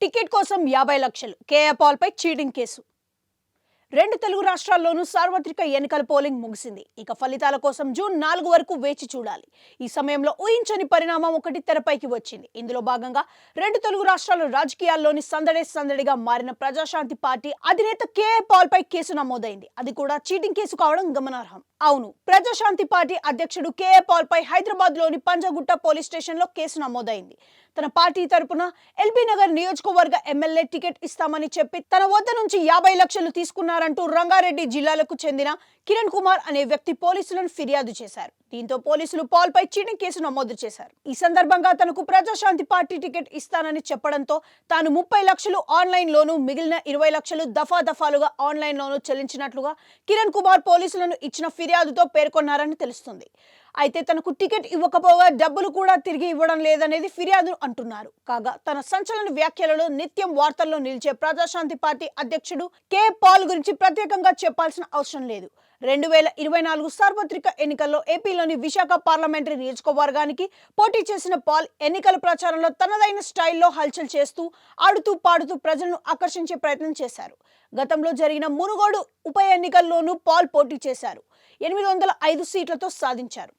Ticket కోసం 50 లక్షలు KA పాల్పై cheating case. రెండు తెలుగు రాష్ట్రాల్లోనూ సార్వత్రిక ఎన్నికల పోలింగ్ ముగిసింది. ఇక ఫలితాల కోసం జూన్ 4 వరకు వేచి చూడాలి. ఈ సమయంలో ఊహించని పరిణామం ఒకటి తెరపైకి వచ్చింది. ఇందులో భాగంగా రెండు తెలుగు రాష్ట్రాల రాజకీయాల్లోని సందడిగా మారిన ప్రజాశాంతి పార్టీ అధినేత కేఏ పాల్పై కేసు నమోదైంది. అది కూడా చీటింగ్ కేసు కావడం గమనార్హం. అవును, ప్రజాశాంతి పార్టీ అధ్యక్షుడు కేఏ పాల్పై హైదరాబాద్లోని పంజగుట్ట పోలీస్ స్టేషన్లో కేసు నమోదైంది. తన పార్టీ తరపున ఎల్బీ నగర్ నియోజకవర్గ ఎమ్మెల్యే టికెట్ ఇస్తామని చెప్పి తన వద్ద నుంచి 50 లక్షలు తీసుకున్నారంటూ రంగారెడ్డి జిల్లాలకు చెందిన కిరణ్ కుమార్ అనే వ్యక్తి పోలీసులను ఫిర్యాదు చేశారు. దీంతో పోలీసులు పాల్పై చీటింగ్ కేసు నమోదు చేశారు. ఈ సందర్భంగా తనకు ప్రజాశాంతి పార్టీ టికెట్ ఇస్తానని చెప్పడంతో తాను 30 లక్షలు ఆన్లైన్ లోను, మిగిలిన 20 లక్షలు దఫాలుగా ఆన్లైన్ లోను చెల్లించినట్లుగా కిరణ్ కుమార్ పోలీసులను ఇచ్చిన ఫిర్యాదుతో పేర్కొన్నారని తెలుస్తుంది. అయితే తనకు టికెట్ ఇవ్వకపోగా డబ్బులు కూడా తిరిగి ఇవ్వడం లేదనేది ఫిర్యాదు అంటున్నారు. కాగా తన సంచలన వ్యాఖ్యలలో నిత్యం వార్తల్లో నిలిచే ప్రజాశాంతి పార్టీ అధ్యక్షుడు కేఏ పాల్ గురించి ప్రత్యేకంగా చెప్పాల్సిన అవసరం లేదు. 2024 సార్వత్రిక ఎన్నికల్లో ఏపీలోని విశాఖ పార్లమెంటరీ నియోజకవర్గానికి పోటీ చేసిన పాల్ ఎన్నికల ప్రచారంలో తనదైన స్టైల్లో హల్చల్ చేస్తూ ఆడుతూ పాడుతూ ప్రజలను ఆకర్షించే ప్రయత్నం చేశారు. గతంలో జరిగిన మునుగోడు ఉప ఎన్నికల్లోనూ పాల్ పోటీ చేశారు. 805 సీట్లతో సాధించారు.